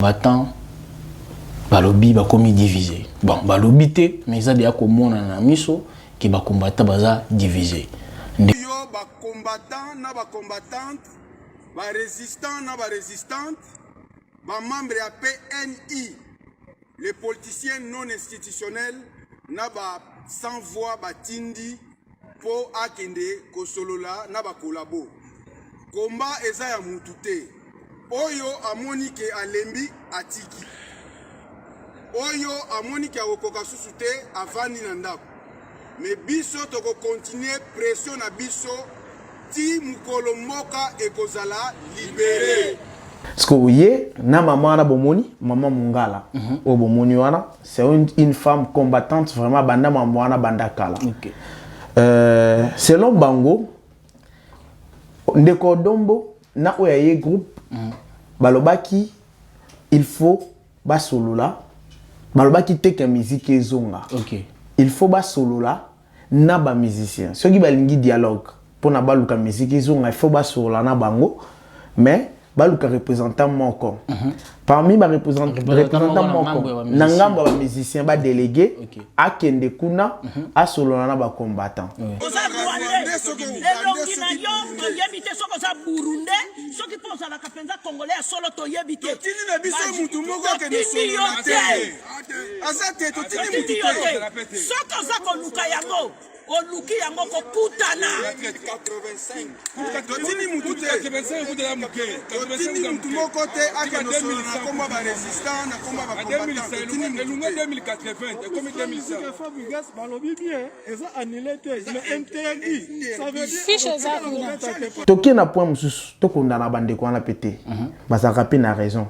Battant, balobi ba komi divisé. Bon, balobi te, mais ça déjà comme na miso qui ba combattant baza divisé. Yo ba combattant na ba combattante, ba résistant na ba résistante, ba membre ya PNI, les politiciens non institutionnels na ba sans voix ba tindi po akende kosolola na ba kolabo. Komba eza ya mutu te. Oyo amoni ke alembi atiki. Oyo amoni ke akokoka susu te avandi na ndako. Mais biso toko continuer pression na biso ti mukolo moka ekozala libéré. Parce que oui, na maman na bomoni, maman Mungala, au bomoni wana, c'est une femme combattante vraiment banda maman wana banda kala. Okay. Selon Bango, ndeko dombo na oyaye groupe balobaki il faut ba solola balobaki teke musique ezonga. OK. Il faut ba solola na ba musicien. Ceux qui balingi dialogue pour na baluka musique ezonga, il faut ba solola na bango mais baluka représentant moko. Parmi ba représentant moko nangamba ba musicien ba délégué akende kuna a solola na ba combattant. Oluki yango kokutana 85 totini mutu te 85 de la muke totini mutu moko te akendo solo na komba ba résistant na komba ba combattant totini elunga 2080 et comme 2005 Fabrigas balobi bien eza annulé te mais interdit ça veut dire fiche eza toki na point mususu tokondana bandeko wana pété bazaka pe na raison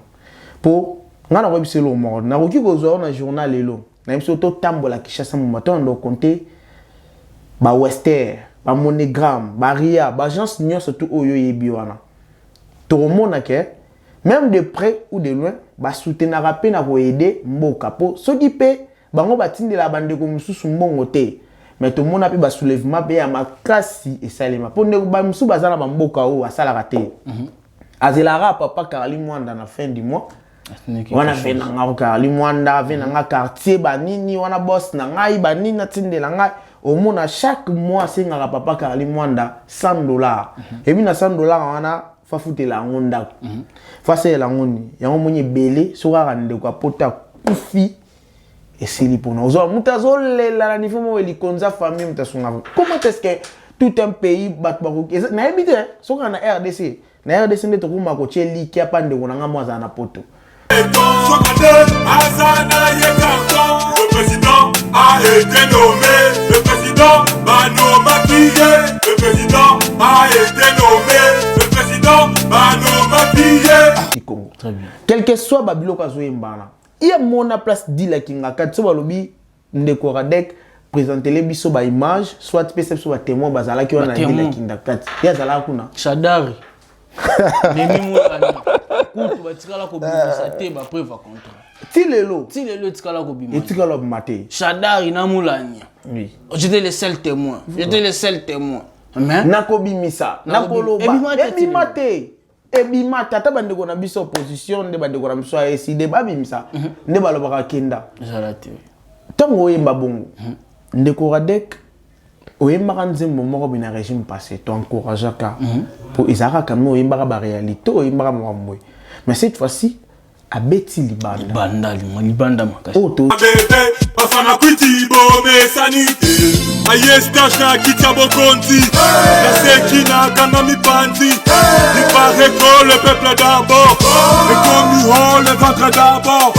pour ngana ko biselo mort na koki kozwa na journal lelo na biso to tambola kishasa mu matin ndo compter ba Wester, ba Monogram, ba Ria, ba agence Nion surtout oyo yebi wana. To remona ke même de près ou de loin ba soutenir pe na ko aider mboka po soki pe bango batindela bandeko mususu mbongo te. Mais to mona pe ba soulèvement pe ya makasi et salema. Po ndeko ba musu bazana ba mboka o asala raté. Azelara papa Karli Mwanda na fin du mois. Wana fe na nga Karli Mwanda, ve na nga quartier ba nini wana boss na ngai ba nini natindela ngai. Au moins chaque mois c'est ngara papa Karli Mwanda $100 et puis na $100 wana fa futela ngonda fa c'est la ngoni yango monye belé soka ndeko apota kufi et c'est li pona ozo mutazo lela na niveau mo elikonza famille mutasunga. Comment est-ce que tout un pays bat bako na ebite soka na RDC nde to kuma ko cheli ki apande konanga mwaza na poto. Le président a été nommé. Le président va nommer. Le président a été nommé. Le président va nommer. Très bien. Quel que soit Babilo Kazoe Mbana, il y a mon place dit la kinga kat so balobi ndeko radek présenter les biso ba image soit perception soit témoin bazala ki on a dit la kinga kat. Ya zala kuna. Shadari. Nemi mo ana. Kutu batikala ko bimisa te ba preuve contre. Tilelo tikala ko bimisa. Et tikala maté. Shadari na mulanya. Oui. J'étais le seul témoin. Mais nakobimisa nakoloba ebimate ebimate ata bandeko na biso opposition nde bandeko na biso ASD babimisa nde balobaka kenda zalate tango oyemba bongo ndeko radek oyembaka nzembo moko bina régime passé to encourageaka pour isaka kamo oyembaka ba réalité oyembaka mwamwe mais cette fois-ci abeti libanda makasi bébé bafana kwiti bombe sanité ayestage na kitia bokonzi na sekina kanga mipanzi il paraît que le peuple d'abord et comme nous on le ventre d'abord.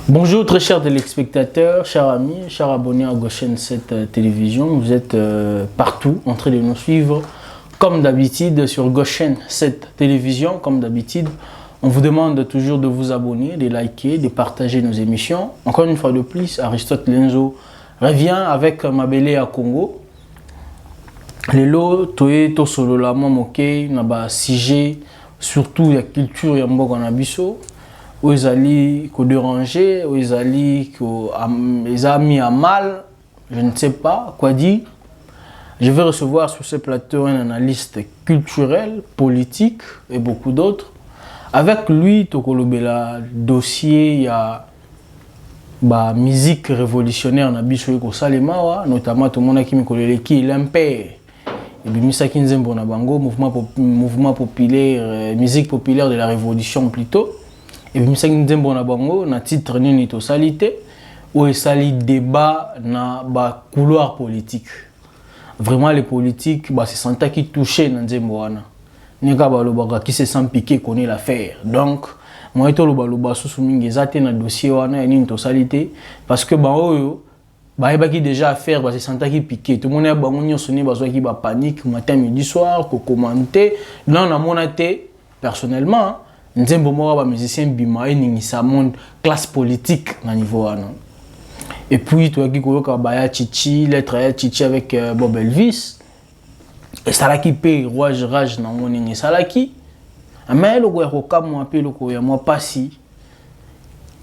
Bonjour très chers téléspectateurs, chers amis, chers abonnés à Goshen 7 Télévision. Vous êtes partout en train de nous suivre comme d'habitude, sur Goshen, cette télévision, comme d'habitude, on vous demande toujours de vous abonner, de liker, de partager nos émissions. Encore une fois de plus, Aristote Lenzo revient avec Mabele à Congo. Lelo, toye, to solo la moke, naba sujet, surtout la culture yambo kanabiso, où ils allaient ko déranger, où ils allaient ko les a mis à mal, je ne sais pas quoi dire. Je vais recevoir sur ce plateau un analyste culturel, politique et beaucoup d'autres. Avec lui, tokolobela dossier, il y a bah, musique révolutionnaire na biso ko salema, notamment tout le monde qui me connaît qui l'impère. Et puis Misaki Nzembo na bango, mouvement populaire, musique populaire de la révolution plutôt. Et puis Misaki Nzembo na bango na titre nini to salité où il sali débat na ba couloir politique. Vraiment les politiques, bah c'est Santa qui touchait na Nzembo wana. Nika ba loba qui se sent piqué connaît l'affaire. Donc moi to loba sous mingi zate na dossier wana nini to salité parce que ba oyo bah il y a déjà à faire, c'est Santa qui piqué. Tout le monde a bangonio sonné, qui va panique matin, midi, soir, pour commenter. Là, on a monaté personnellement. Nous avons des musiciens bima et ça monte classe politique à niveau. Et puis, tu as dit que Chichi, lettre Chichi avec Bob Elvis. Et ça là qui paye, rage, dans mon et ça là qui. Mais le gars, moi, pas si.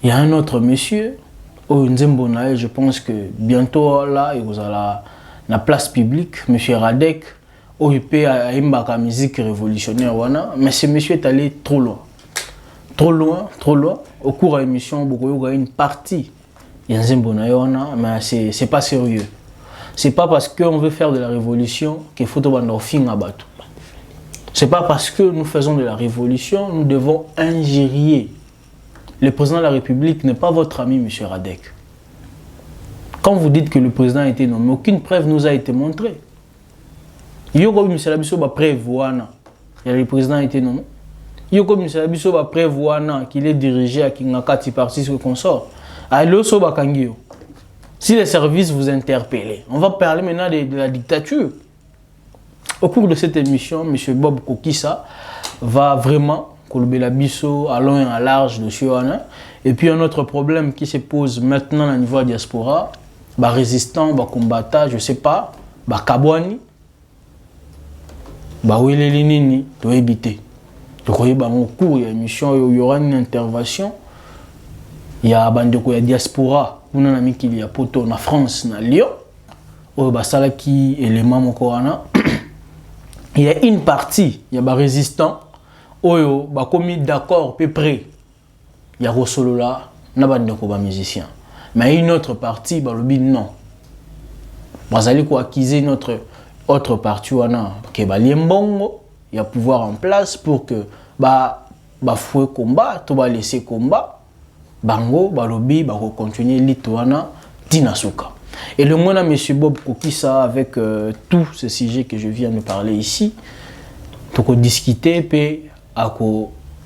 Il y a un autre monsieur. Oh, je pense que bientôt là, il y a la place publique, M. Radek, où il peut avoir la musique révolutionnaire. Mais ce monsieur est allé trop loin. Trop loin, trop loin. Au cours de l'émission, il y a une partie. Mais ce n'est pas sérieux. Ce n'est pas parce qu'on veut faire de la révolution qu'il faut faire fin à bateau. Ce n'est pas parce que nous faisons de la révolution, nous devons ingérer. Le président de la République n'est pas votre ami, M. Radek. Quand vous dites que le président a été nommé, aucune preuve nous a été montrée. Il y a comme M. Labisso va prévoir le président a été nommé. Il y a comme M. Labisso va prévoir qu'il est dirigé à Kingakati parti sur consort. Si les services vous interpellent, on va parler maintenant de la dictature. Au cours de cette émission, M. Bob Kokissa va vraiment Kolobela biso à long et à large de Sioana. Et puis un autre problème qui se pose maintenant au niveau de la diaspora, bah résistant, bah combattant, je sais pas, bah kabwani, bah ouelelini, doit éviter. Donc au cours de l'émission, il y aura une intervention. Il y a bandeko ya diaspora, on a un ami qui y a poto en France, na Lyon, où bah ça là qui élément mon corana. Il y a une partie, il y a bah résistant. Oyo, bah comme d'accord, peu près, il y a Rosolo là, n'a pas de musicien. Mais une autre partie, bah le bid non. Vous allez quoi acquiser notre autre partie, qui est liembongo, il y a pouvoir en place pour que bah fouet combat, tout va laisser combat, bango, bah lobby, bah continuer l'itoana, tinasuka. Et le monde à M. Bob Kokissa avec tous ces sujets que je viens de parler ici, pour discuter, puis à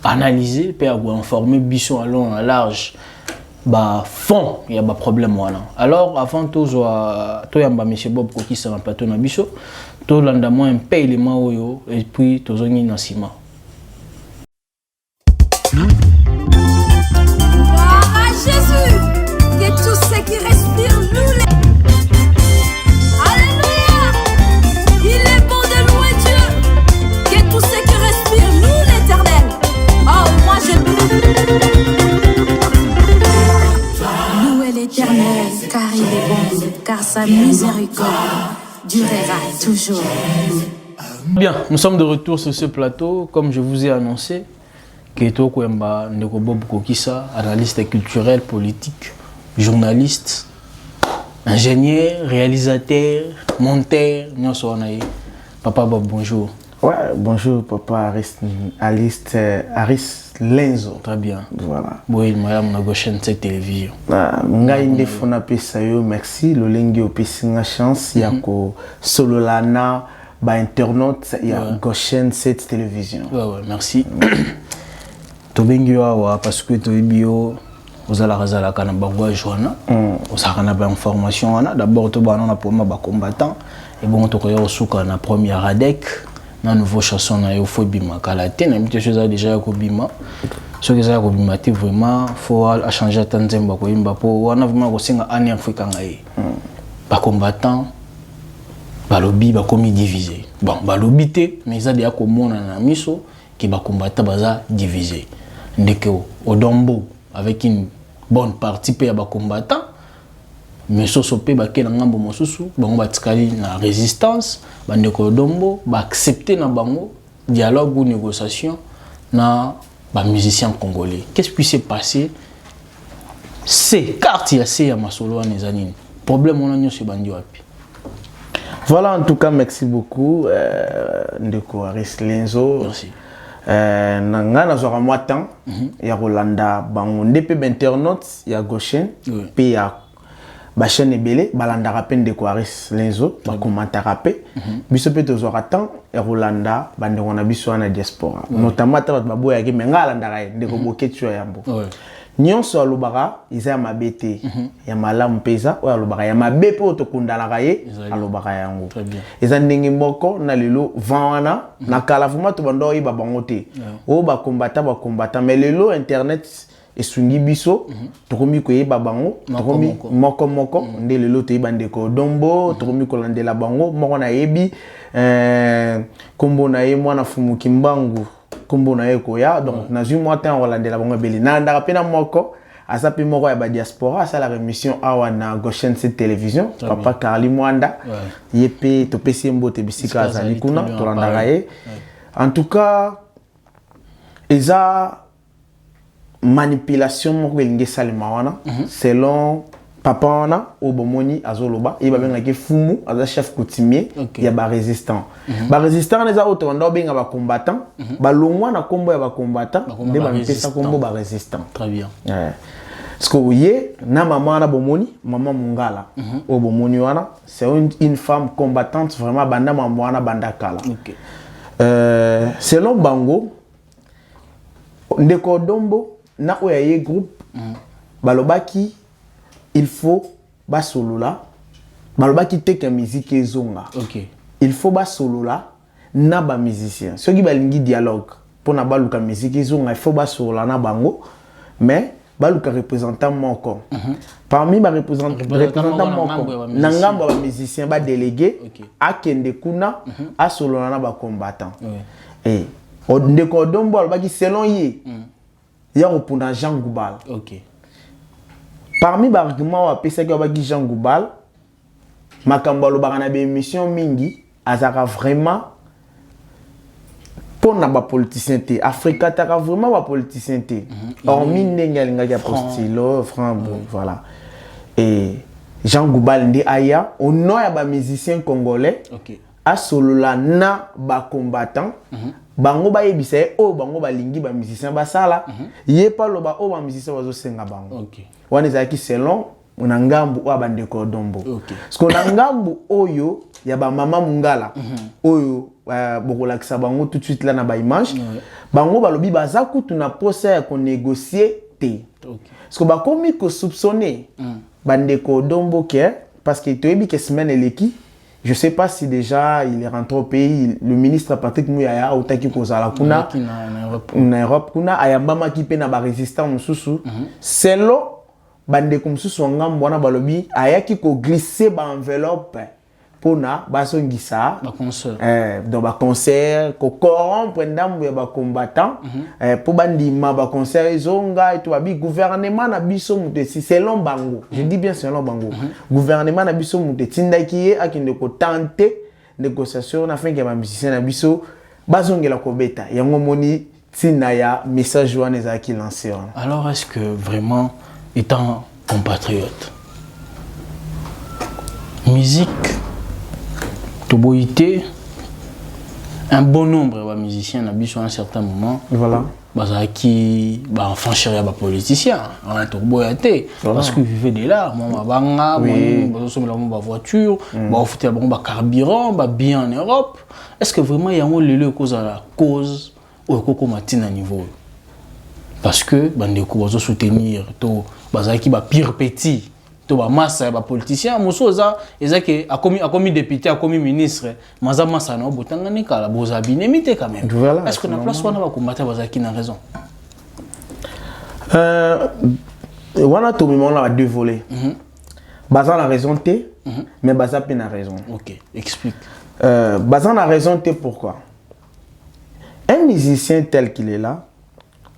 analyser, puis à informer Bisson à long, à large, bah fond, il y a un problème. Alors, avant tout, il y a M. Bob Kokissa dans le plateau de Bisson, tout le monde a un peu d'éléments et puis tout le monde a un ciment. Jésus, que tous ceux qui respirent nous les... Alléluia, il est bon de louer Dieu, que tous ceux qui respirent nous l'Éternel. Oh, moi je louer l'Éternel, car il est bon, car sa miséricorde durera toujours. Bien, nous sommes de retour sur ce plateau, comme je vous ai annoncé. Keto Kwemba Ndeko Bob Kokissa, analyste culturel, politique, journaliste, ingénieur, réalisateur, monteur, Papa Bob, bonjour. Ouais, bonjour Papa Aris Lenzo. Très bien. Voilà. Oui, madame na Goshen cette télévision. Ngai ndefona pesa yo merci lolengi opesinga chance ya ko sololana ba internaute ya Goshen cette télévision. Ouais, merci. Parce que tu es bio, vous allez la canabagua joana, vous avez une information. D'abord, tu as un combattant, et bon, tu as la première Radek, na nouveau chanson na yo faut bima kala te na mite chose déjà ko bima ce que ça ko bima te vraiment faut à changer tanzemba ko imba po wana vraiment ko singa ani afrika ngai ba combattant balobi ba komi divisé bon balobi te mais ça déjà ko mona na miso qui ba combattant baza divisé ndeko odombo avec une bonne partie pe ya ba combattant mais soso pe ba ke na ngambo mosusu bango batikali na résistance bandeko dombo ba accepter na bango dialogue ou négociation na ba musiciens congolais. Qu'est-ce qui s'est passé? C'est carte ya se ya masolo na zanini problème on a nyo se bandi wapi. Voilà, en tout cas, merci beaucoup ndeko Aris Lenzo. Merci. Nanga na zora moi temps ya Rolanda bango ndep internautes ya Goshen pe ya ba chaîne ebele balanda rapende de Aris Lenzo ba commentaire rapé biso pe tozora temps ya Rolanda bande on a biso na diaspora notamment ta ba boya ke menga landa ka ndeko boketu ya yambo nyonso alobaka iza ya mabete ya malamu peza o alobaka ya mabe pe otokundana kaye alobaka yango eza ndenge mboko na lelo vana na kala vuma to bando yi babango te o ba combattant mais lelo internet esungi biso tokomi ko yeba bango tokomi moko nde lelo te bande ko dombo tokomi ko landela bango moko na yebi kombo na ye mwana fumuki mbangu kombo na ye koya donc na zui mois temps landela bango beli na ndaka pena moko asapi moko ya ba diaspora ça la émission awa na Goshen cette télévision papa Carli Mwanda yepe to pesi mbote bisika azali kuna to landaka ye en tout cas eza manipulation moko elingi esalema wana selon papa wana o bomoni azoloba ye babenga ke fumu aza chef coutumier ya ba résistant ba résistant neza auto ndo benga ba combattant ba longwa na kombo ya ba combattant nde ba mpesa kombo ba résistant. Très bien. Parce que ye na maman na bomoni maman Mungala o bomoni wana c'est une femme combattante vraiment banda maman wana banda kala. Selon bango ndeko dombo na oyaye groupe balobaki il faut ba solola balobaki teke musique ezonga il faut ba solola na ba musicien ceux qui balingi dialogue pour na baluka musique ezonga il faut ba solola na bango mais baluka représentant moko parmi ba représentant moko na ngambo ba musicien ba délégué akende kuna a solola na ba combattant et ndeko dombo balobaki selon ye il y a un Jean Goubal. Parmi les arguments, il y a Jean Goubal. Makambalo barana be émission mingi azaka vraiment pour na ba politicien té Afrika taka vraiment ba politicien té hormis ndenga linga ya postilo voilà et Jean Goubal ndi aya au nom ya ba musicien congolais a solola na ba combattant bango ba yebisa o bango balingi ba musicien basala ye pa loba o ba musicien bazo senga bango wana ezaki selon na ngambu wa bandeko dombo parce que na ngambu oyo ya ba mama Mungala oyo bokolakisa bango tout de suite là na ba image bango balobi baza kutu na posa ya ko négocier te parce que ba komi ko soupçonner bandeko dombo ke parce que toyebi ke semaine eleki. Je ne sais pas si déjà il est rentré au pays. Le ministre Patrick Mouyaya ou Taki Kozala Kuna en Europe Kuna ayambama ki pe na ba résistant mususu selon bande comme mususu ngam wana balobi ayaki ko glisser ba enveloppe pona basongisa ba concert dans ba concert ko corrompre ndambu ya ba combattant pour bandima ba concert ezonga et tout abi gouvernement na biso mutesi selon bango je dis bien selon bango gouvernement na biso muteti ndaki akinde ko tenter négociation na fin que ba musicien na biso bazongela ko beta yango moni tina ya message wana ezaki lancé. Alors est-ce que vraiment étant compatriote musique Toboïté, un bon nombre de musiciens à un certain moment. Voilà. Qui franchir les politiciens. On a toboïté parce qu'ils vivaient de là. Moi, ma voiture, ma carburant, bien en Europe. Est-ce que vraiment il y a une cause à la cause ou à niveau? Parce que bandeko bazo soutenir to bazaki ba pire petit to ba massa ba politicien moso eza que a commis député a commis ministre maza massa na botanga ni kala boza binemité quand même. Voilà, est-ce qu'on a place wana ba combattre bazaki na raison? Wana to mimon la deux volets. Bazan la raison T, mais Bazan n'a raison. Ok, explique. Bazan a raison T, pourquoi? Un musicien tel qu'il est là,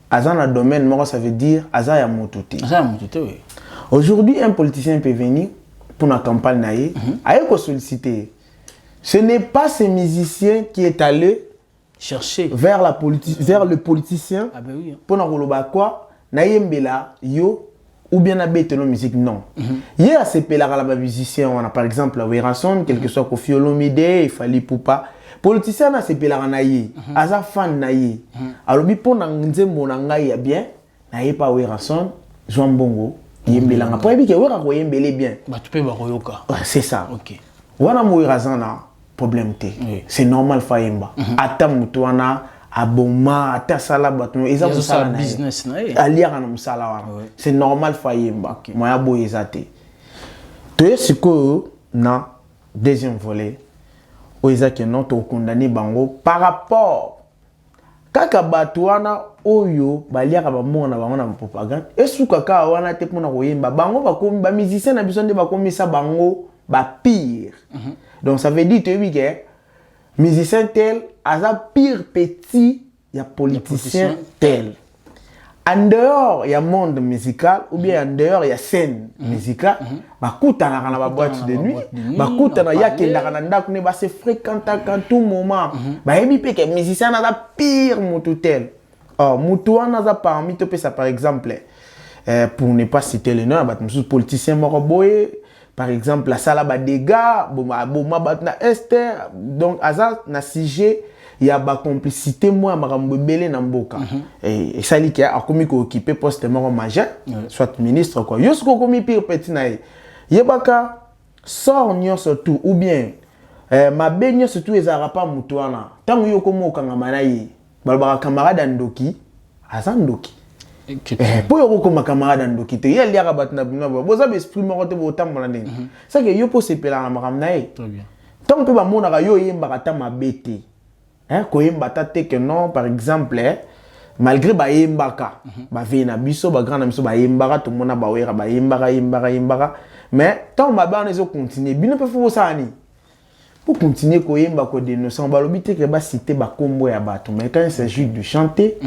Azan a domaine, moi ça veut dire Azan ya moutouté. Azan ya moutouté, oui. Aujourd'hui, un politicien peut venir pour la campagne naïe, aille solliciter. Ce n'est pas ce musicien qui est allé chercher vers le politicien pour na quoi naïembela yo ou bien à bête la musique, non. Il y a ces pélards la musicien, on a par exemple la Werason, quel que soit Kofi Olomide, il fallait pour pas. Politicien a ces pélards naïe, aza fan naïe. Alors bi pour n'anzembo nangaï bien, naïe pas Werason, Joan Bongo, yembela. Après bi que Wera ko yembele bien. Bah tu peux baroyoka. C'est ça. Ok. Wana mo Werason na problème té. C'est normal faimba. Ata mutuana aboma ata sala bato eza musala na business na ye aliaka na musala wana c'est normal fayemba moya boye eza te toye sikoyo na deuxième volet oyo eza ke non tokondane bango par rapport kaka bato wana oyo baliaka bambongo na bango na propagande esuka kaka wana te mpona koyemba bango bakomi bamusicien na biso nde bakomisa bango bapire donc ça veut dire toyebi ke musicien tel, aza pire petit, il y a politicien tel. En dehors, il y a monde musical, ou bien en dehors, il y a scène musicale. Bakuta na ba boîte de nuit, bakuta na yakenda na ndaku ne ba se fréquenta quand tout moment. Ba yebi pe que musicien aza pire mutu tel. Oh, mutu wana aza parmi to pesa par exemple pour ne pas citer le nom, ba musu politicien moko boye. Par exemple, la salle a des dégâts, na Esther, donc Azal na sujet, il y a ba complicité moi makambo belé na mboka. Et ça li qui a commis ko occuper poste moko majeur, soit ministre quoi. Yo ko commis pire petit na yebaka sort nyo surtout ou bien ma benyo surtout ezara pas mutuana. Tango yo ko mo kanga manayi, balba camarade ndoki, azandoki. Pour yo comme camarade ndoki te yel ya rabat na bino boza be esprit moko te botam na ndenge ça que yo po sepela na makam na ye très bien tant que ba mona ka yo yemba kata mabete ko yemba ta te que non par exemple malgré ba yemba ka ba ve na biso ba grand na biso ba yemba ka to mona ba wera ba yemba mais tant ba ba on continuer bino pe fo ça ni pour continuer koyemba ko dénoncer balobi te que ba citer ba kombo ya bato mais quand il s'agit de chanter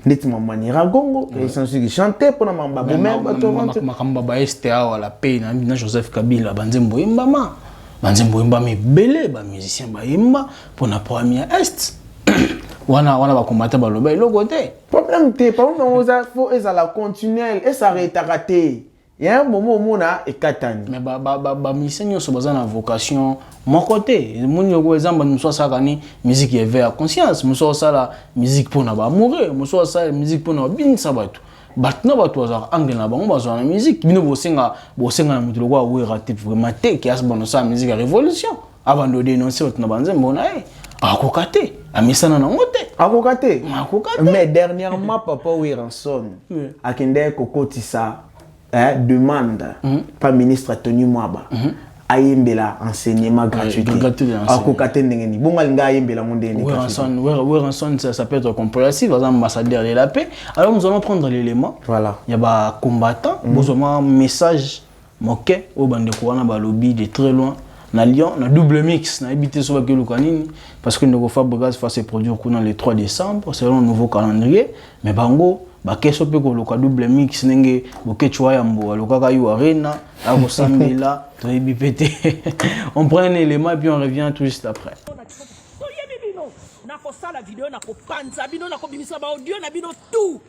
nettement maniera gongo il s'agit de chanter pour na mamba bomem bato makamba ba STA wala pe na Joseph Kabila banzembo yemba mi belé ba musicien ba yemba pour na première est wana ba combattre baloba le côté problème te pas on faut la continuelle et ça arrête raté. Il y a un moment où on a éclatani. Mais ba musicien so baza na vocation mon côté. Mon yo exemple nous ça kani musique éveille conscience, nous ça la musique pour na ba mourir, nous ça la musique pour na bin sabatu. Batna batu za angle na bango bazo na musique. Bino bosenga na mutu lokwa we raté vraiment te qui a bon ça musique à révolution. Avant de dénoncer na banzembo na akokate amisana na ngote akokate mais dernièrement papa Werason akende kokotisa demande par ministre Tony Mwaba ayembela enseignement gratuit akokate ndengeni bonga linga ayembela mondeni Werason ça peut être compréhensif par exemple ambassadeur de la paix alors nous allons prendre l'élément voilà il y a ba combattant besoin message moqué au bande ko wana ba lobby de très loin na Lyon na double mix na habité sur bakelo kanini parce que nous Fabregas va se produire dans le 3 décembre selon le nouveau calendrier mais bango ba keso pe ko loka double mix nenge bokechwa yambo loka ka yu arena ako sambela to ebipete on prend un élément et puis on revient tout juste après na ko sala vidéo na ko panza bino na ko bimisa ba audio na bino tout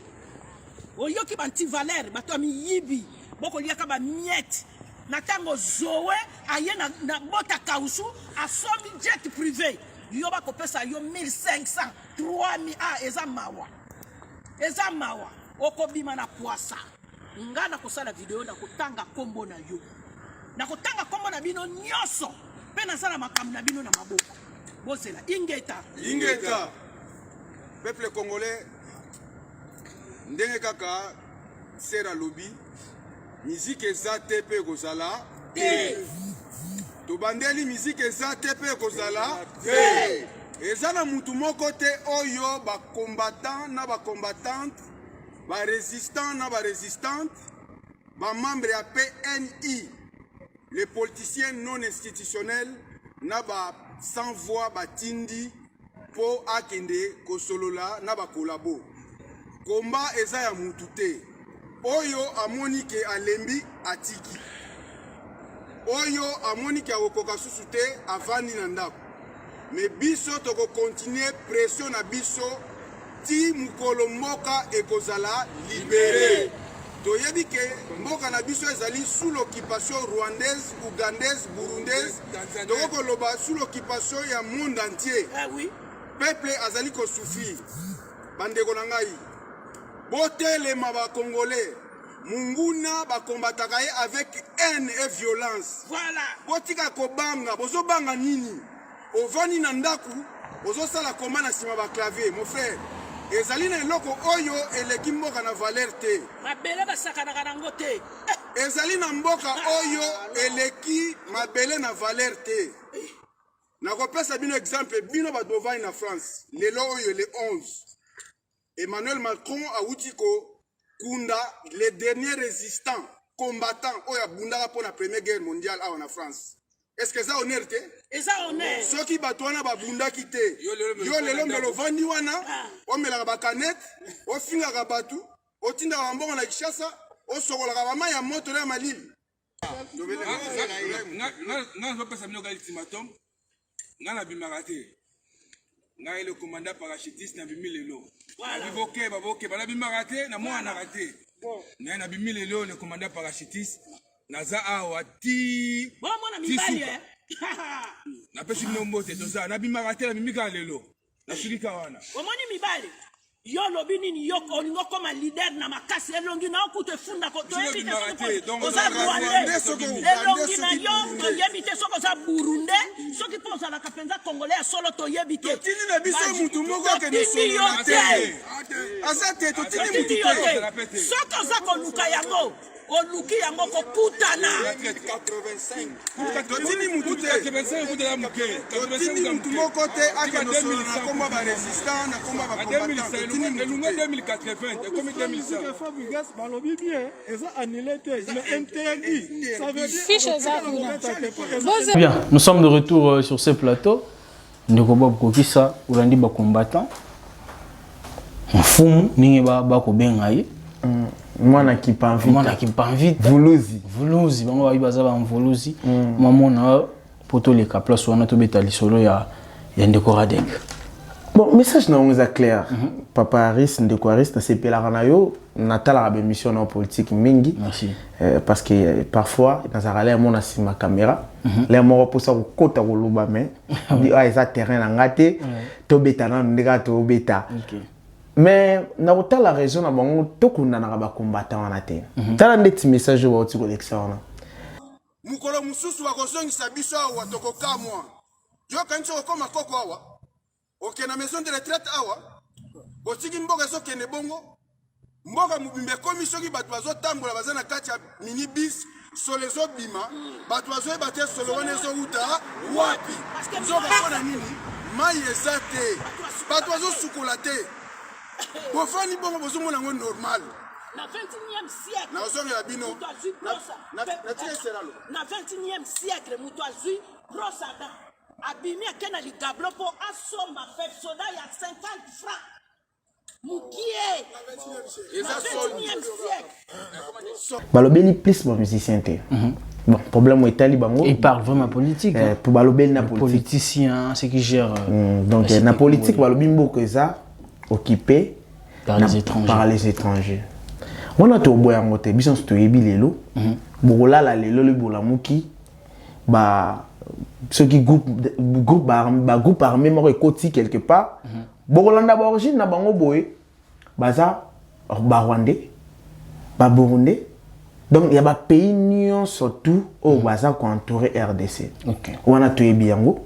oyoki banti Valère bato mi yibi boko liaka ba miette na tango Zoé aye na bota kausu asomi jet privé yo ba ko pesa yo 1500 3000 eza mawa okobima na poisa nga na kosala video na kotanga kombo na yo na kotanga kombo na bino nyoso pe na sala makambo na bino na maboko bozela ingeta peuple congolais ndenge kaka sera lobby musique eza te pe kozala te. Tobandeli musique eza te pe kozala te. Eza na mutu moko te oyo ba combattant na ba combattante, ba résistant na ba résistante, ba membre ya PNI, les politiciens non institutionnels na ba sans voix ba tindi po akende kosolola na ba kolabo. Komba eza ya mutu te. Oyo amoni ke alembi atiki. Oyo amoni ke akokoka susu te avandi na ndako. Mais biso toko continuer pression na biso ti mukolo mboka ekozala libéré. Toyebi ke mboka na biso ezali sous l'occupation rwandaise, ougandaise, burundaise, toko koloba sous l'occupation ya monde entier. Ah oui. Peuple azali ko souffrir. Bandeko na ngai. Botelema ba Congolais. Munguna ba combataka avec haine et violence. Voilà. Botika kobanga, bozo banga nini? Ovani na ndaku, bozo sala koma na sima ba clavier, mon frère. Ezali na eloko oyo eleki mboka na valeur te. Mabele basakana kanango te. Ezali na mboka oyo eleki mabele na valeur te. Nakopesa bino exemple, bino ba dovani na France. Lelo oyo le 11. Emmanuel Macron a outiko kunda les derniers résistants, combattants oya bundaka pour la Première Guerre mondiale en France. Est-ce que ça honneur te? Et ça honneur. Ceux qui batouana ba bunda kite. Yo lelo melo vandi wana, o melaka ba canette, o finga batu, o tinda ba mbongo na Kishasa, o sokola ba ma ya moto na malili. Nga va pas samino ga ultimatum. Nga na bimarate. Nga le commandant parachutiste na bimi lelo. Voilà. Baboke bala bimarate na moi na raté. Nga na bimi lelo le commandant parachutiste naza awa ti. Bon mona mibali eh. Na pesi nombo te toza na bimarate na bimi ka lelo. Na shirika wana. Omoni mibali. Yo lobi nini yo olingo comme leader na makasi elongi na okute funda ko to ebite soko oza Rwandais elongi na yo to yebite soko za Burundais soki poza la kapenza Congolais solo to yebite tini na biso mutu moko ke no solo te azate to tini mutu te soko za ko luka yango oluki yango ko putana 85 to tini mutu te 85 mutu ya muke to tini mutu moko te ake no solo na komba ba résistant na komba ba combattant tini mutu 2080 comme 2005 balobi bien eza annulé te mais interdit ça veut dire bien nous sommes de retour sur ce plateau ndeko Bob Kokisa ulandi ba combattant mfumu ninge ba ko benga yi mwana qui pas envie vuluzi bango ba baza ba mvuluzi mamona poto le ka place wana to beta lisolo ya ndeko Radek. Bon, message na onza clair. Papa Aris ndeko Aris na sepela kana yo na tala ba mission en politique mingi. Merci. Parce que parfois dans arale mon asima caméra, les mo posa ko kota ko luba mais di a eza terrain na ngate to beta na ndeka to beta. OK. Mais na kota la raison na bango to kunda na ba combattant wana te. Tala ndeti message wa uti collection wana. Mukolo mususu wa kozongisa biso awa tokoka mwa. Yo kancho koma koko awa. Ok na maison de retraite awa. Botiki mboka so kende bongo. Mboka mubimbe komi soki batu bazo tambola bazana kati ya minibus solezo bima. Batu bazo ebate solo wana so uta wapi. Nzoka kona nini? Mai ezate. Batu bazo sukola te. Bofani bongo bozo mona ngo normal. Na 21e siècle. Na ozongi la bino. Na 21e siècle mutu azui brosada. Abimi akena ligablo po asomba fait soda ya 50 francs. Mukie. Na 21e siècle. Balobeli plus bon musicien te. Bon, problème est tali bango. Il parle vraiment politique. Pour balobeli na politicien, ceux qui gèrent. Donc na politique balobi mboko ça occupé par les étrangers. On a tout boya ngote biso to yebi lelo. Bokola la lelo le bolamuki ba ceux qui groupe armé moko ekoti quelque part. Bokolanda ba origine na bango boye baza ba Rwandais, ba Burundais. Donc il y a ba pays nion surtout au baza ko entourer RDC. OK. On a tout yebi yango.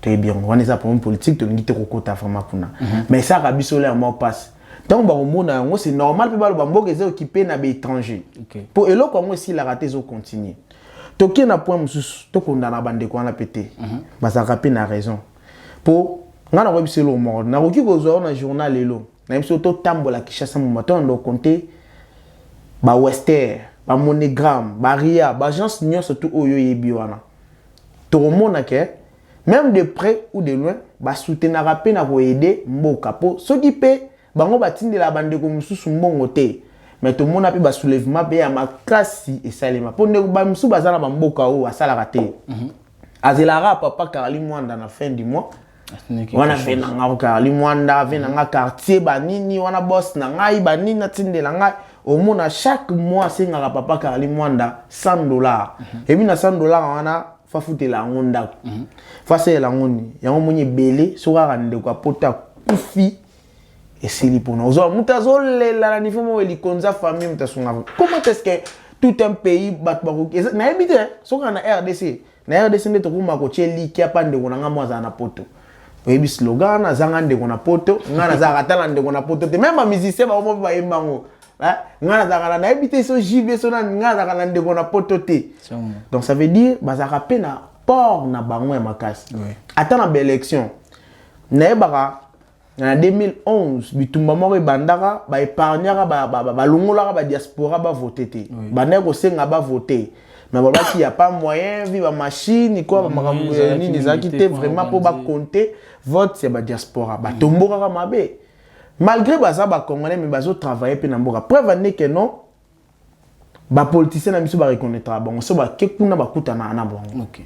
On est pour une politique de l'unité kokota vraiment kuna. Mais ça rabiso là moi passe. Donc c'est normal que le bambo est occupé na étranger. Pour elo comme aussi la raté zo continuer. Toki na point mususu to kondana bande ko na pété. Basa rapé na raison. Pour ngana ko biselo mort. Na roki ko zo na journal elo. Na biso to tambola Kinshasa mu matin ndo compter ba Wester, ba Monogram, ba Ria, ba agence nyonso tout oyo yebi wana. To mona ke même de près ou de loin ba soutenir rapé na ko aider mboka po soki pe bango batinde la bande ko mususu mbongo te. Mais tout le monde a pu ba soulèvement pe ya makasi et salima. Pour ne ba musu bazana ba mboka o asala raté. Azelara papa Karli Mwanda na fin du mois. Wana fait nanga Karli Mwanda, ve nanga quartier ba nini wana boss na ngai ba nini na tinde la ngai. Au moins chaque mois c'est ngara papa Karli Mwanda $100. Et bien na $100 wana fa fouté la ngonda. Fa c'est la ngoni. Ya ngomoni belé sora rande ko pota kufi. Et c'est li pour nous. La niveau où il konza famille comment est-ce que tout un pays bat barouk na habité so na RDC nde to kuma ko cheli ki apande ko nga mwaza na poto. Oyebi slogan na zanga nde ko na poto, ngana za katala nde ko na poto. Même ba musicien ba mo ba yembango. Ngana za na habité so JB so na ngana za nde ko na poto te. Donc ça veut dire bazaka pe na port na bango ya makasi. Attends na belle élection. Na ebaka en 2011, bitumba moko bandaka ba épargnaka ba longolaka ba diaspora ba voter té. Bandeko ko senga ba voter. Mais voilà qu'il y a pas moyen vivre machine quoi makambo nini zaki té vraiment pour ba compter vote c'est ba diaspora. Ba tomboka mabe. Malgré baza ba congolais mais bazo travailler pe na mboka. Preuve n'est que non ba politicien na biso ba reconnaître ba so ba kekuna ba kutana na bongo. OK.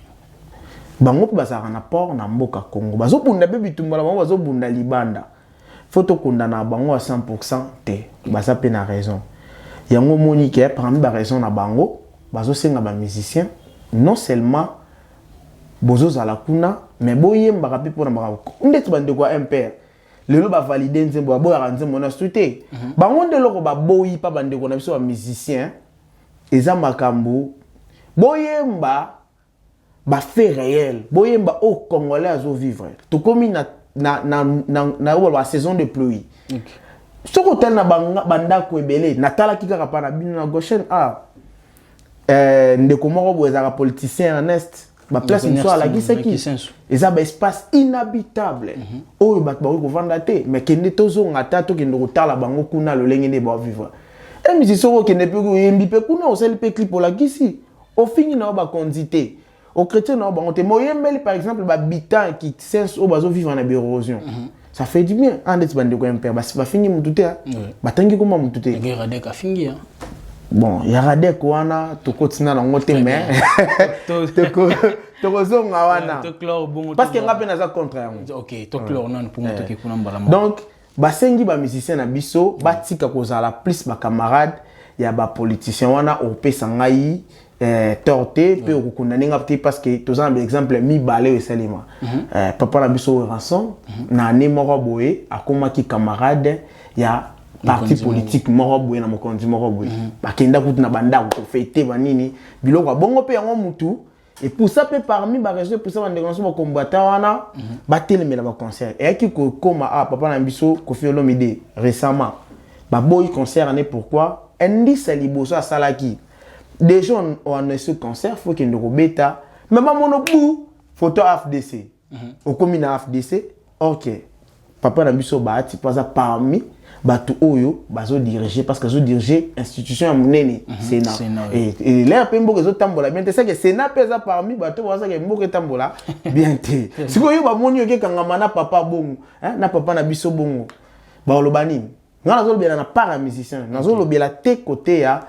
Bango bazaka na port na mboka Congo bazo bunda pe bitumba bango bazo bunda libanda photo kondana bango à 100% te baza pe na raison yango monique parmi ba raison na bango bazo senga ba musicien non seulement bozo zala kuna mais boyemba ka pe pona ba ndetu bande kwa MPR lelo ba valider nzembo ba ya nzembo na structure bango ndeloko ba boyi pa bande ko na biso ba musicien eza makambo boyemba ba fait réel boyemba au congolais azo vivre to komi na la saison de pluie ce côté na banda ko ebele natala kika pa na bino na gauche ndeko moko boza politicien Ernest ba place nso ala kisaki eza ba espace inhabitable oyo bat ba ko vanda te mais kende tozo ngata to kende ko tala bango kuna lo lenge ne ba vivre et misi soko kende pe ko yembi pe kuna o sel pe clip la kisi au fini na ba condité aux chrétiens non bon moyemeli par exemple habitant qui sens au bazo vivre en érosion ça fait du bien en des bande ko impère ba fini mututé ba tangi comment mututé radek a fini bon ya radek wana to kotina na ngote mais to kozonga wana parce que ngape na za contraire OK to clore non pour moto ki kuna mbala donc ba sengi ba musicien na biso ba tika kozala plus ba camarade ya ba politicien wana o pesa ngai torté pe okukunda peut parce que tous un exemple mi balé et salima papa na biso rançon na ne moko boye akoma ki camarade ya parti politique moko boye na mokonzi moko boye bakenda kutuna banda ko fêter banini biloko bongo pe yango mutu et pour ça pe parmi ba réseau pour ça bande ko so combattant wana ba telemela ba concert et qui ko koma papa na biso ko fi olomide récemment ba boy concert né pourquoi indi saliboso a salaki déjà on est ce concert faut qu'il nous bêta mais pas mon bout photo AFDC au commune AFDC OK papa na biso baati pas parmi batu oyo bazo diriger parce que zo diriger institution monene Sénat et là pe mboka zo tambola bien c'est que Sénat pesa parmi batu waza ke mboka tambola bien te siko yo ba moni yo ke kangama na papa bongo na papa na biso bongo ba olobani ngana zo lobela na paramusicien nazo lobela te côté ya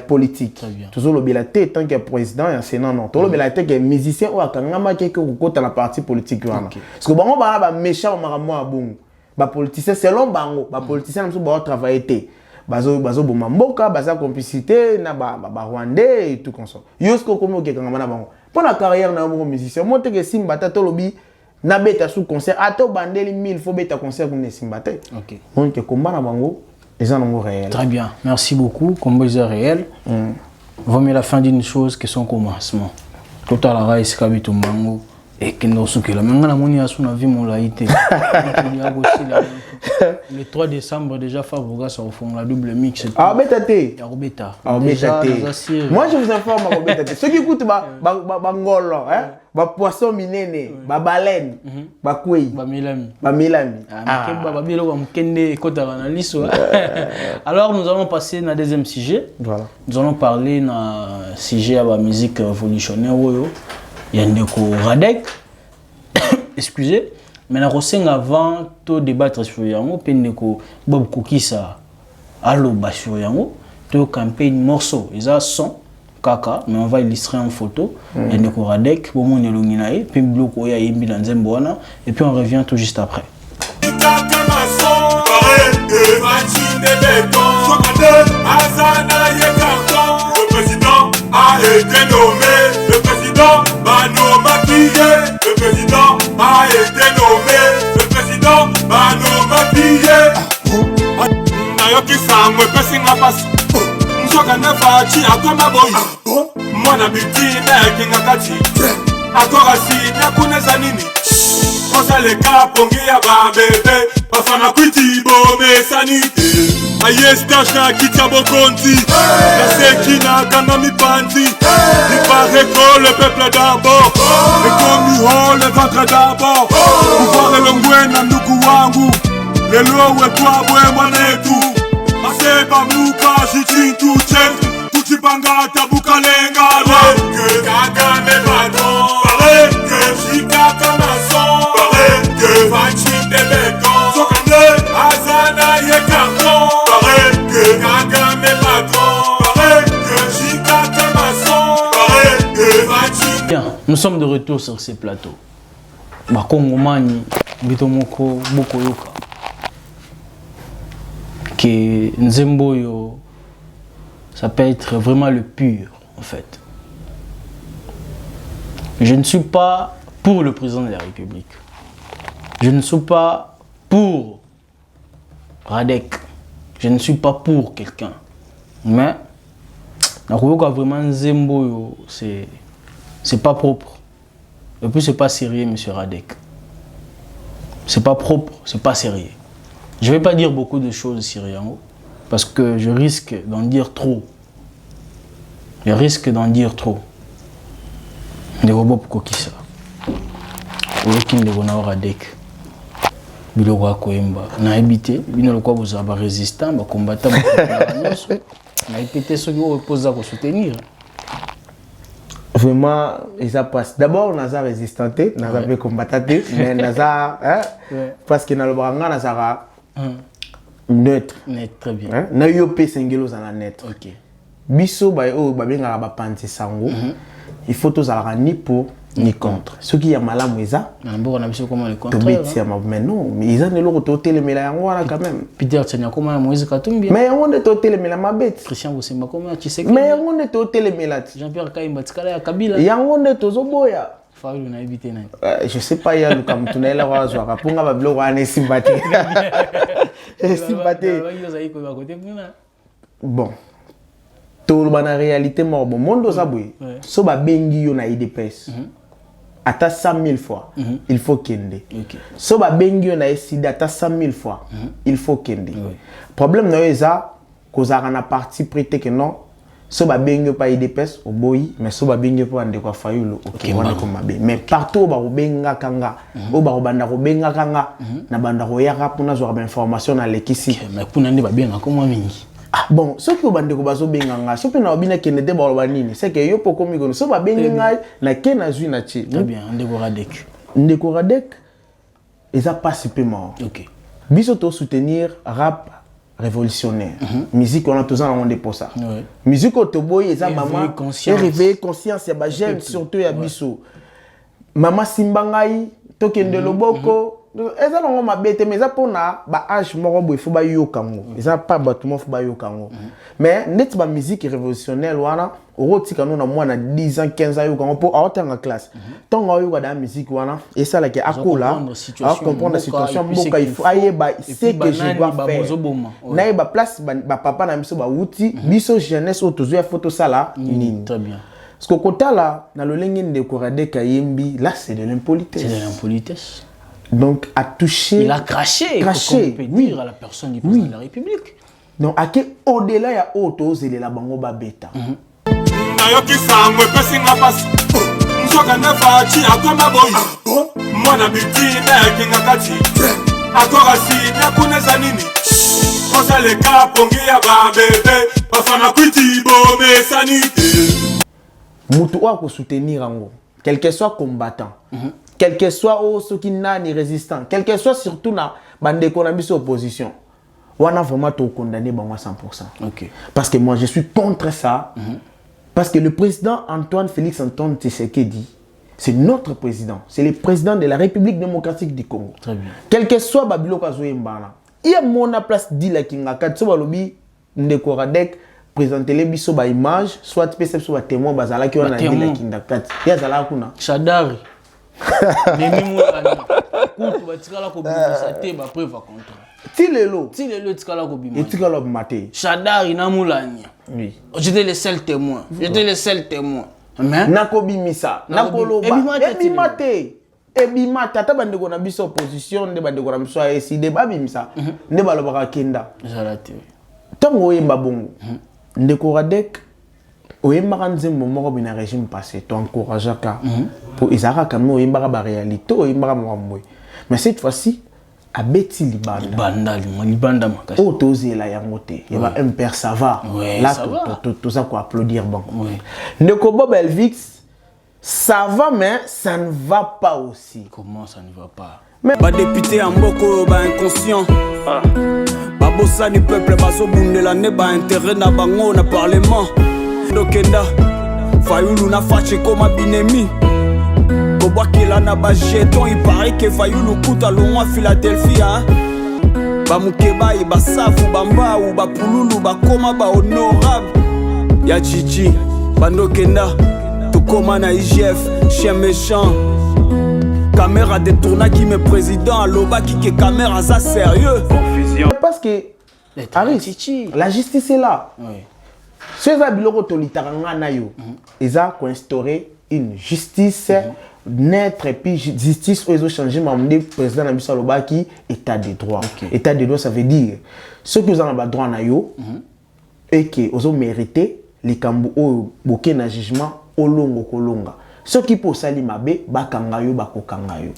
politique toujours lobela te tant que président ya Sénat non to lobela te que musicien o akangama ke ko kota na parti politique wana parce que bango ba méchant makambo ya bongo ba politicien selon bango ba politicien mso ba travailler te bazo boma mboka baza complicité na ba rwandais et tout comme ça yosko komo ke kangama na bango pour la carrière na mo musicien monte que simba ta to lobi na beta sous concert ato bandeli 1000 faut beta concert pour Nesimbate. OK. Donc combat na bango les en réel. Très bien. Merci beaucoup. Combat est réel. Vaut mieux la fin d'une chose que son commencement. Total race kabitu mango et que nous sommes là. Mais on a moni à son avis mon laïté. Le 3 décembre déjà Fabouga ça au fond la double mix. Ah betate. Ya Robeta. Ah betate. Moi je vous informe à betate. Ceux qui écoutent ba ngolo hein, ba poisson minene, ba baleine, ba kouei, ba milami. Ba milami. Ah ba bilo ba mkende kota na liso. Alors nous allons passer na deuxième sujet. Voilà. Nous allons parler na sujet à la musique révolutionnaire oyo. Yandeko Radek. Excusez. Mais na rosenga avant to débattre sur yango pendeko Bob Kokisa allo ba sur yango to campagne morceau ils son kaka mais on va illustrer en photo Yandeko Radek bo mon elongi na e puis bloko ya yimbi na nzembo wana et puis on revient tout juste après. Le président a été nommé, le président va nous maquiller, le président a été nommé, le président va nous maquiller. Nayoki sangwe pesi nga pasi, njoka nefachi akoma boyi, mwana bitine kinga kati, akora sinya kuneza nini, kosa leka pongi ya ba bebe, bafana kwiti bome sanite. Ayesta shakita bokonti, la sekina kanga mi panti. Il paraît que le peuple d'abord, et comme le ventre d'abord. Pouvoir le ngwena nuku wangu, le lowe kwa bwe mwanetu. Maseba muka shichitu chetu, tuchipanga tabuka lenga. Que kaka me badon, que shikaka mason, que vachi de bekon. Sokane, azana ye carton. Bien, nous sommes de retour sur ces plateaux. Bakongomani bitomoko bokoyoka. Que Nzemboyo, ça peut être vraiment le pur en fait. Je ne suis pas pour le président de la République. Je ne suis pas pour Radek. Je ne suis pas pour quelqu'un. Mais, vraiment Nzemboyo, c'est pas propre. Et puis, c'est pas sérieux, monsieur Radek. C'est pas propre, c'est pas sérieux. Je vais pas dire beaucoup de choses sur Yango, parce que je risque d'en dire trop. Je risque d'en dire trop. Des robots pour qui ça? Aucun de vos Radek. Biloko Koemba na habité bino lokwa bozaba résistant ba combattant na répété ce qui repose à soutenir. Vraiment ils passe d'abord naza résistanté naza be combattanté mais naza parce que na le branga naza neutre très bien na yo pe sengelo za na net. OK Biso ba o ba benga ba panti sango il faut tous alors ni pour ni contre. Ce qui est malamu eza. On a vu comment le contre. Mais non, mais ils ont le côté les mélanges quand même. Peter Tsenya comment Moïse Katumbi. Mais on est toté les mélanges ma bête. Christian Bosemba comment tu sais. Mais on est toté les mélanges. Jean-Pierre Kaimba Tskala ya Kabila. Ya on est tozo boya. Faulu na éviter na. Je sais pas ya luka mutuna ela wa zo ka ponga ba bloko ane simbati. Simbati. Bon. Tout la réalité mort bon monde saboué. So ba bengi yo na IDPS. Ata 100 000 fois, il faut kende. So ba bengi yo na esida ata 100 000 fois, il faut kende. Problème na eza kozara na parti prêté que non. So ba bengi pa IDPS au boy, mais so ba bengi pa ande kwa fayulo. OK, wana ko mabe. Mais partout ba benga kanga, o ba banda ko benga kanga, na banda ko yaka pona zo ba information na lekisi. Mais pona ndi ba benga ko mingi. Bon, ce qui est bande ko bazo benganga, ce que na obina kende de ba nini, c'est que yo poko mi kono so ba benga na kena zui na chi. Très bien, Ndeko Radek. Ndeko Radek ils a pas super mort. OK. Biso to soutenir rap révolutionnaire. Musique on a tous en de pour ça. Musique au toboy eza maman réveiller conscience ya ba jeune surtout ya biso. Mama simbangai to kende loboko eza longo mabete mais eza pona ba âge moko boy faut ba yokango eza pas batumo faut ba yokango mais net ba musique révolutionnaire wana orotika no na mwana 10 ans 15 ans yokango po aotanga classe tonga yoka da musique wana et ça la ke akola à comprendre la situation mboka il faut aye ba c'est que je dois faire na ba place ba papa na biso ba wuti biso jeunesse autozo ya photo sala nini très bien Parce qu'au côté là, dans le lingue de Koradé Kayembi, là c'est de l'impolitesse. C'est de l'impolitesse. Donc, à toucher. Il a craché, Craché, comme on peut oui. dire, à la personne du président de la République. Donc, à quel au-delà, il y a auto, c'est la bango babeta. nayoki sango epesinga pasi nzoka nefaci akoma boyi mwana bitine yakinga kati akorasi nyakuna eza nini osaleka pongi ya babebe bafana kwiti bomesani te Mutu oyo akosoutenir yango, quel que soit combattant, quel que soit ceux qui nani résistant, quel que soit surtout na bandeko na biso opposition, on a vraiment tout condamné à 100%. Ok. Parce que moi je suis contre ça. Parce que le président Antoine Félix Antoine Tshisekedi, c'est notre président. C'est le président de la République démocratique du Congo. Très bien. Quel que soit Babilo Kazoyembana, il y a mon place dit la Kinga Katsuba Lobi Ndekoradek présenter les biso ba image, soit PCF soit témoin bazala qui on a dit la Kinga Kat. Il y a zala kuna. Shadari. Nemi moulani. Kutu batikala ko bimisa te ba preuve contre. Tilelo. Tilelo tikala ko bimisa. Et tikala maté. Shadari na moulani. Oui. J'étais le seul témoin. J'étais le seul témoin. Mais Nakobimisa. Nakoloba. Ebimate. Ebimate. Ata bandeko na biso opposition nde bandeko na biso ASD babimisa. Nde balobaka kenda. Jalate. Tango oyemba bongo. Ndeko Radek oyembaka nzembo moko bina régime passé to encourageaka pour izaka quand même oyembaka ba réalité oyembaka mwamwe. Mais cette fois-ci abeti libanda. Libanda makasi. O tozela yango te. Il y a un père ça va. Là tout ça quoi applaudir bon. Ndeko Bob Elvix ça va mais ça ne va pas aussi. Comment ça ne va pas? Ba député en mboko ba inconscient. Ba bossa du peuple baso bundela ne ba intérêt na bango na parlement. Dokenda Fayulu na fache koma binemi. Kobakela na ba jeton il paraît que Fayulu kuta longwa Philadelphie hein. Ba mukeba ba safu bamba ou ba pululu ba koma ba honorable. Ya chichi bandokenda to koma na IGF chien méchant. Caméra détourna qui me président à l'oba qui est caméra ça sérieux. Confusion. Parce que Aris, la justice est là. Oui. Ceux qui ils ont instauré une justice neutre et puis justice où ils ont changé le président Nabissa Loba qui état de droit. État de droit ça veut dire ceux qui ont le droit et qui ont mérité les cambo au bouquet na jugement au longo kolonga. Ceux qui pour sali mabe bakangayo bakokangayo.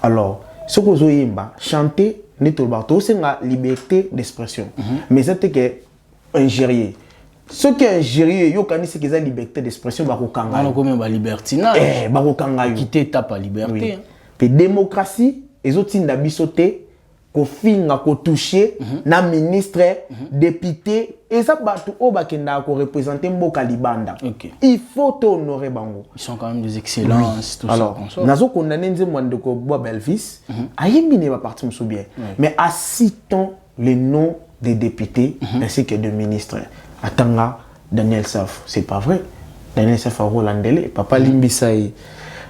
Alors ceux qui ont yemba chanter netolbato c'est la liberté d'expression. Mais c'est que ingérier. Ceux qui ingérier yo kanisi que la liberté d'expression bakokangayo. On a combien ba libertinage. Bakokangayo. Quitter ta pas liberté. Que démocratie les autres tinda bisoté ko finga ko toucher na ministre député et ça batu o bakenda ko représenter mboka libanda. Il faut honorer bango. Ils sont quand même des excellences tout alors, ça. Nazo condamné nzembo ndeko Bob Elvis ayembi ne ba parti muso bien. Mais citons les noms des députés ainsi que de ministres. Atanga Daniel Saf, c'est pas vrai. Daniel Saf a Rolandele, papa Limbisai.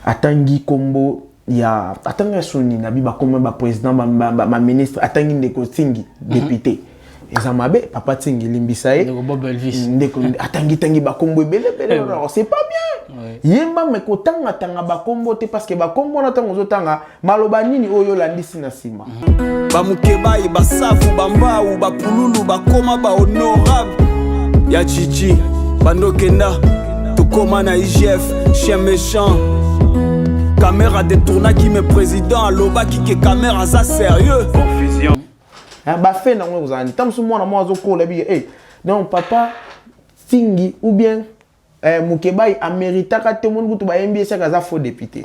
Atangi Kombo ya atanga soni na biba comme ba président ba ministre atangi ndeko Tingi député. Ezamabe papa Tingi Limbisaye ndeko Bob Elvis ndeko atangi tangi ba kombo belé c'est pas bien. Yemba me kotanga tanga ba kombo te parce que ba kombo na tango zotanga maloba nini oyo landisi na sima. Ba mukeba ba safu bamba ou ba pululu ba koma ba honorable. Ya chichi bandokenda to koma na IGF chien méchant. Caméra détourna qui me président à l'oba qui est caméra ça sérieux. Confusion. Ba fait na vous en tam sou moi na moi zo ko la bi donc papa Tingi ou bien Mukeba a mérité ka te monde butu ba MBA ça ka faux député.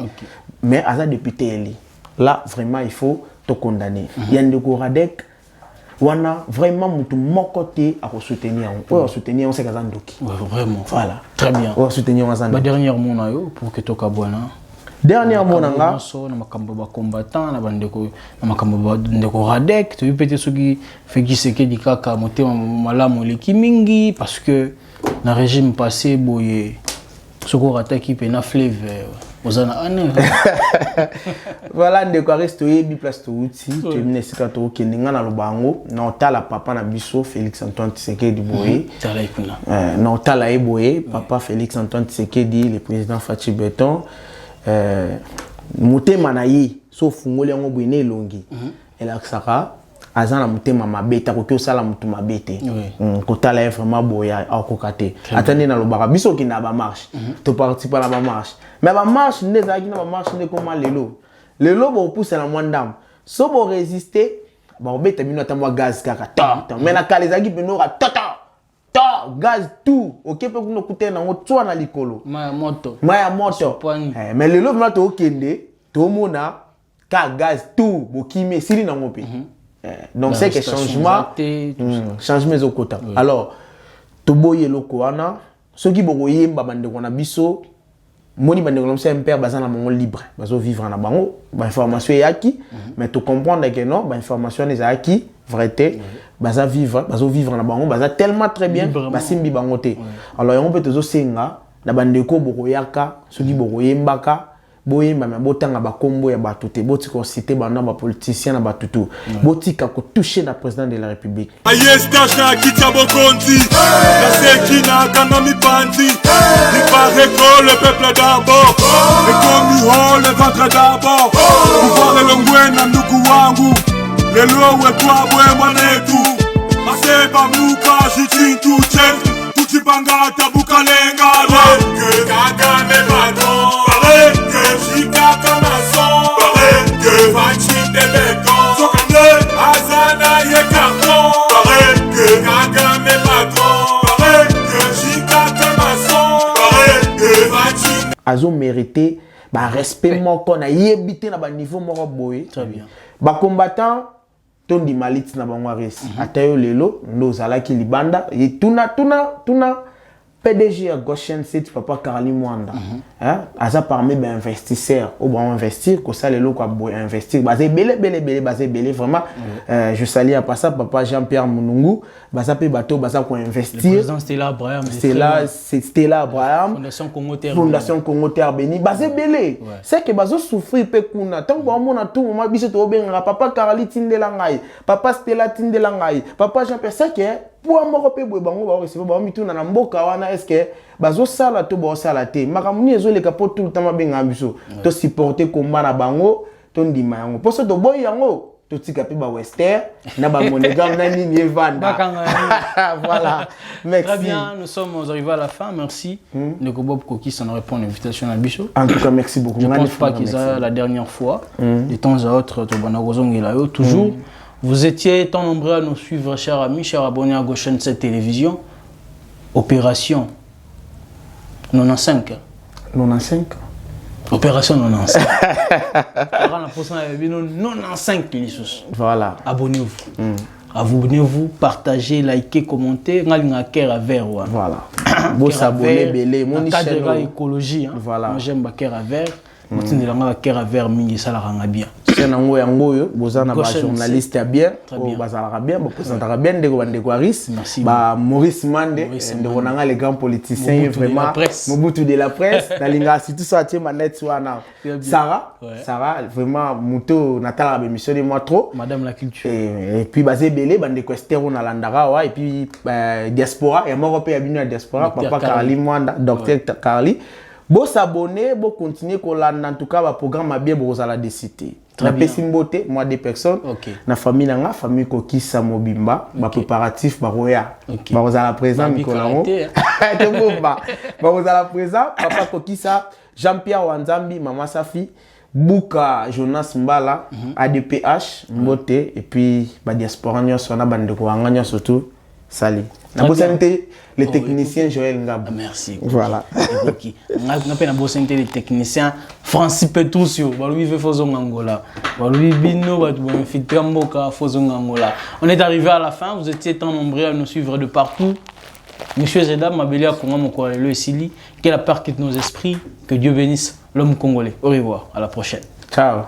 Mais aza député eli. Là vraiment il faut te condamner. Yandeko Radek wana vraiment mutu mokoté à soutenir on soutenir on sait ka ndoki. Vraiment. Voilà. Très bien. On soutenir on ba dernière mot na yo pour que toka bwana. Dernière mot nanga so na makambo ba combattant na bandeko na makambo ba ndeko Radek tu peut-être ceux qui fait qui c'est que dikaka motema malamu leki mingi parce que na régime passé boye soko rataki pe na fleuve Voilà, ndeko reste yebi place to uti, tu mine sika to keninga na lobango, na otala papa na biso Félix Antoine Tshisekedi boye. Na otala e boye, papa Félix Antoine Tshisekedi, le président Fachi Beton. Motema na ye, sauf ngoli yango boye ne longi. Elakisaka azana motema mabete akoki osala mutu mabete kotala ye vraiment boya akoka te atande na lobaka biso ki na ba marche to participer na ba marche mais ba marche nde ezalaki na ba marche nde koma lelo bopousa na mwandam so bo résister baobeta bino ata mwa gaz kaka ta mais na kala ezalaki penoka ta gaz tout oke pe kuno kutena nango tswa na likolo maya moto mais lelo vraiment to okende to mona ka gaz tout bokime sili nango pe. Donc c'est que changement au quota. Alors toboye loko wana ceux qui boye mbabande kona biso moni bande kona c'est un père bazana mongo libre bazo vivre na bango ba information yaki mais to comprendre que non ba information les aki vérité baza bazo vivre na bango baza tellement très bien basimbi bango te. Alors on peut tozo senga na bande ko boyaka ceux qui boye mbaka boye mama botanga ba kombo ya batuté boti ko cité bana ba politicien na batutu botika ko toucher la président de la république ayesta cha kitabo konti la sekina kanga mi pandi ni paraît que le peuple d'abord et comme ho le ventre d'abord pouvoir le ngwena ndugu wangu lelo wetu abwe mwanetu maseba muka shitintu chetu tukibanga tabuka lenga que gaga me badon azo mérité ba respect moko na yebité na ba niveau moko boye très bien ba combattant tondi malit na bango resi atayo lelo ndo zalaki libanda et tuna PDG à Goshen City papa Karali Mwanda aza parmi ben investisseurs au bon investir que ça les locaux à investir basé belé vraiment je salue à passer papa Jean-Pierre Mounungu basa pe bateau basa ko investir le président Stella Abraham Fondation Congo Terre Béni basé belé c'est que bazo souffrir pe kuna tant que on a tout moment biso to benga papa Karali tindela ngai papa Stella tindela ngai papa Jean-Pierre c'est que pour amoko pe boye bango ba recevoir ba mituna na mboka wana est-ce que bazo sala to ba sala te makamuni ezo leka po tout le temps benga biso to supporter combat na bango to ndima yango pour ça to boy yango to tika pe ba western na ba monogame na nini evanda voilà merci très bien nous sommes arrivés à la fin merci de Bob Koki ça nous répond à l'invitation à Bicho en tout cas merci beaucoup je pense pas que c'est la dernière fois de temps à autre to bana kozongela yo toujours vous étiez tant nombreux à nous suivre, chers amis, chers abonnés à Goshen cette télévision. Opération 95. 95. Opération 95. 95. Voilà. Abonnez-vous. Abonnez-vous, partagez, likez, commentez. Voilà. Vous s'abonnez, belé. Mon cadre écologie. Voilà. Moi j'aime Bakera vert. Moi je suis Bakera vert, mingi salaranga bien. C'est un yango bozana ba journaliste bien o bazala bien ba présentera bien ndeko bande kwaris ba Maurice Mande ndeko nanga les grands politiciens vraiment Mobutu de la presse na linga si tout ça tie manette wana Sarah vraiment muto natala ba émission de moi trop madame la culture et puis basé belé bande kwestero na landara wa et puis diaspora et moko pe ya bino diaspora papa Karali Mwanda docteur Karali bo s'abonner bo continuer ko landa en tout cas ba programme bien bo za la décité na pesimbote moi des personnes na famille nanga famille Kokisa Mobimba ba préparatif ba roya ba la présent Nicolas te bomba ba la présent papa Kokisa Jean-Pierre Wanzambi mama Safi Buka Jonas Mbala ADPH Mbote et puis ba diaspora nyonso na bande ko nganya surtout sali na bosanté les techniciens Joël Ngab. Merci. Voilà. On a bosanté les techniciens Francis Petrusio, Baloubi Fozong Angola. Baloubi Bino, Baloubi Fitramboka, Fozong Angola. On est arrivé à la fin, vous étiez tant nombreux à nous suivre de partout. Monsieur et dames, Mabelia Konga Mokorelo et Sili, que la part quitte nos esprits, que Dieu bénisse l'homme congolais. Au revoir, à la prochaine. Ciao.